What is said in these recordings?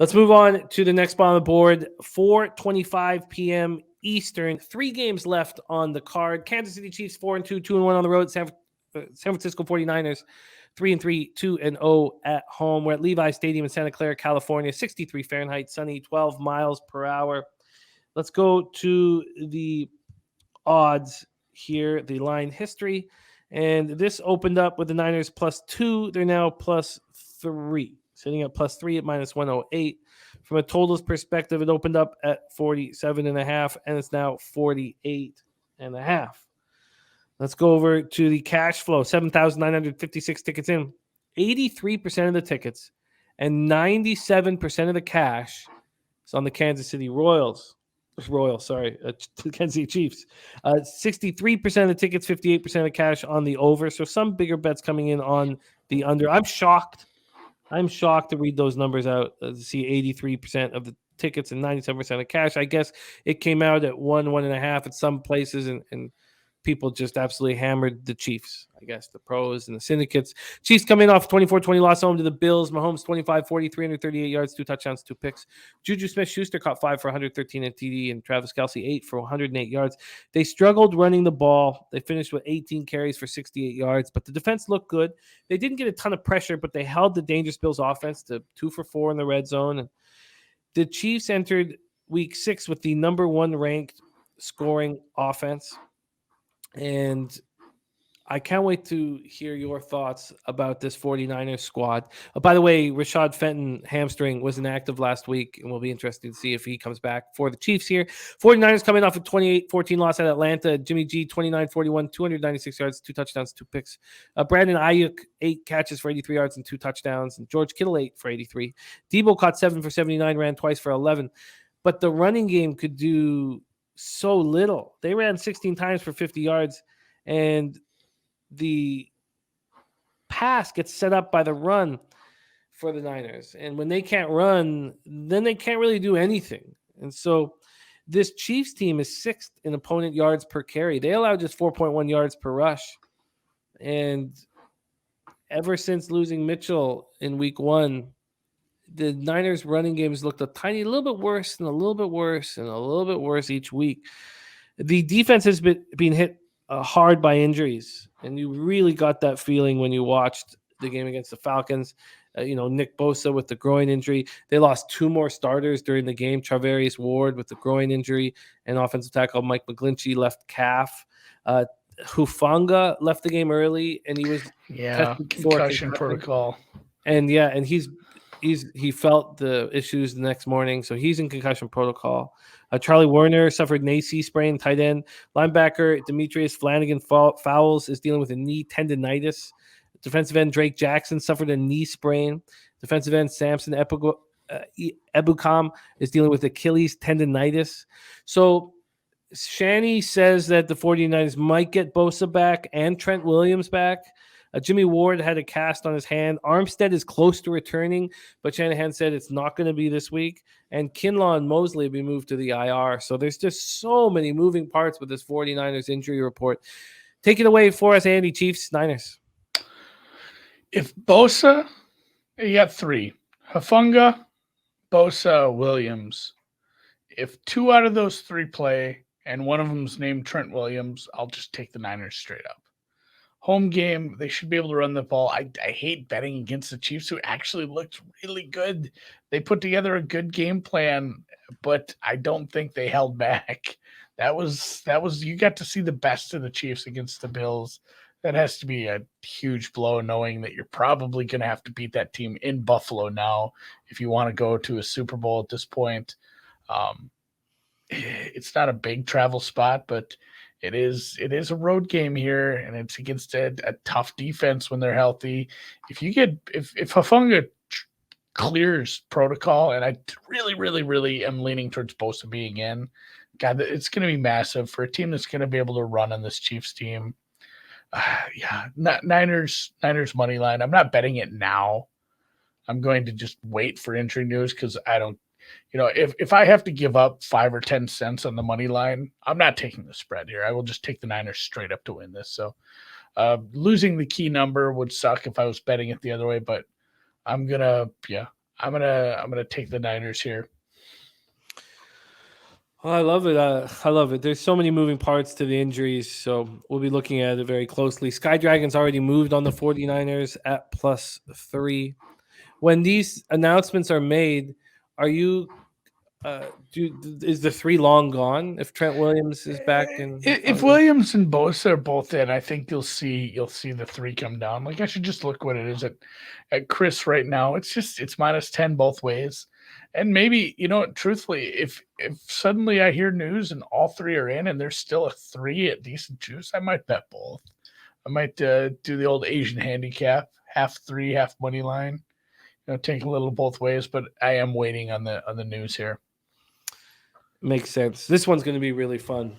Let's move on to the next spot on the board. 4:25 p.m. Eastern. 3 games left on the card. Kansas City Chiefs 4-2, 2-1 on the road. San Francisco 49ers 3-3, 2-0 at home. We're at Levi Stadium in Santa Clara, California. 63 Fahrenheit, sunny, 12 miles per hour. Let's go to the odds here, the line history. And this opened up with the Niners +2. They're now +3, sitting at +3 at -108. From a totals perspective, it opened up at 47.5, and it's now 48.5. Let's go over to the cash flow. 7,956 tickets in. 83% of the tickets and 97% of the cash is on the Kansas City Kansas City Chiefs. 63% of the tickets, 58% of the cash on the over. So some bigger bets coming in on the under. I'm shocked to read those numbers out, to see 83% of the tickets and 97% of cash. I guess it came out at 1.5 at some places, and people just absolutely hammered the Chiefs, I guess, the pros and the syndicates. Chiefs coming off 24-20 loss home to the Bills. Mahomes 25-40, 338 yards, 2 touchdowns, 2 picks. Juju Smith-Schuster caught 5 for 113 at TD, and Travis Kelce 8 for 108 yards. They struggled running the ball. They finished with 18 carries for 68 yards, but the defense looked good. They didn't get a ton of pressure, but they held the dangerous Bills offense to 2 for 4 in the red zone. And the Chiefs entered week 6 with the number 1 ranked scoring offense. And I can't wait to hear your thoughts about this 49ers squad. By the way, Rashad Fenton hamstring was inactive last week, and we'll be interested to see if he comes back for the Chiefs here. 49ers coming off a 28-14 loss at Atlanta. Jimmy G, 29-41, 296 yards, 2 touchdowns, 2 picks. Brandon Ayuk, 8 catches for 83 yards and 2 touchdowns. And George Kittle, 8 for 83. Debo caught 7 for 79, ran twice for 11. But the running game could do so little. They ran 16 times for 50 yards, and the pass gets set up by the run for the Niners. And when they can't run, then they can't really do anything. And so this Chiefs team is 6th in opponent yards per carry. They allow just 4.1 yards per rush. And ever since losing Mitchell in week 1, the Niners running games looked a little bit worse and a little bit worse and a little bit worse each week. The defense has been hit hard by injuries, and you really got that feeling when you watched the game against the Falcons. Nick Bosa with the groin injury. They lost 2 more starters during the game. Charvarius Ward with the groin injury, and offensive tackle Mike McGlinchey left calf. Hufanga left the game early, and he was concussion protocol. And he felt the issues the next morning, so he's in concussion protocol. Charlie Werner suffered an AC sprain, tight end. Linebacker Demetrius Flanagan Fowles is dealing with a knee tendonitis. Defensive end Drake Jackson suffered a knee sprain. Defensive end Samson Ebukam is dealing with Achilles tendonitis. So Shanny says that the 49ers might get Bosa back and Trent Williams back. Jimmy Ward had a cast on his hand. Armstead is close to returning, but Shanahan said it's not going to be this week. And Kinlaw and Mosley will be moved to the IR. So there's just so many moving parts with this 49ers injury report. Take it away for us, Andy. Chiefs, Niners. If Bosa, you got 3. Hufanga, Bosa, Williams. If 2 out of those 3 play and one of them's named Trent Williams, I'll just take the Niners straight up. Home game, they should be able to run the ball. I hate betting against the Chiefs, who actually looked really good. They put together a good game plan, but I don't think they held back. That was you got to see the best of the Chiefs against the Bills. That has to be a huge blow, knowing that you're probably going to have to beat that team in Buffalo now if you want to go to a Super Bowl at this point. It's not a big travel spot, but it is a road game here, and it's against a tough defense when they're healthy. If Hufanga clears protocol, and I really, really, really am leaning towards Bosa being in, God, it's going to be massive for a team that's going to be able to run on this Chiefs team. Niners money line. I'm not betting it now. I'm going to just wait for injury news because I don't. If I have to give up 5 or 10 cents on the money line, I'm not taking the spread here. I will just take the Niners straight up to win this. So losing the key number would suck if I was betting it the other way, but I'm I'm gonna take the Niners here. Oh, I love it. I love it. There's so many moving parts to the injuries, so we'll be looking at it very closely. Sky Dragons already moved on the 49ers at +3. When these announcements are made, are you is the 3 long gone if Trent Williams is back and If Williams and Bosa are both in, I think you'll see the 3 come down. Like I should just look what it is at Chris right now. It's -10 both ways. And maybe, truthfully, if suddenly I hear news and all 3 are in and there's still a 3 at decent juice, I might bet both. I might do the old Asian handicap, half 3, half money line. Take a little both ways, but I am waiting on the news here. Makes sense. This one's going to be really fun.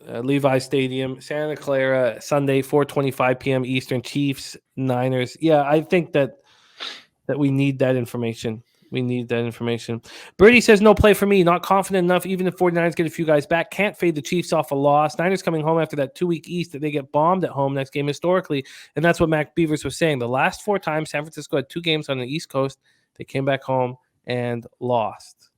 Levi Stadium, Santa Clara, Sunday, 4:25 p.m. Eastern. Chiefs, Niners. Yeah, I think that we need that information. We need that information. Birdie says no play for me. Not confident enough. Even if 49ers get a few guys back, can't fade the Chiefs off a loss. Niners coming home after that 2-week East that they get bombed at home next game historically, and that's what Mac Beavers was saying. The last 4 times San Francisco had 2 games on the East Coast, they came back home and lost.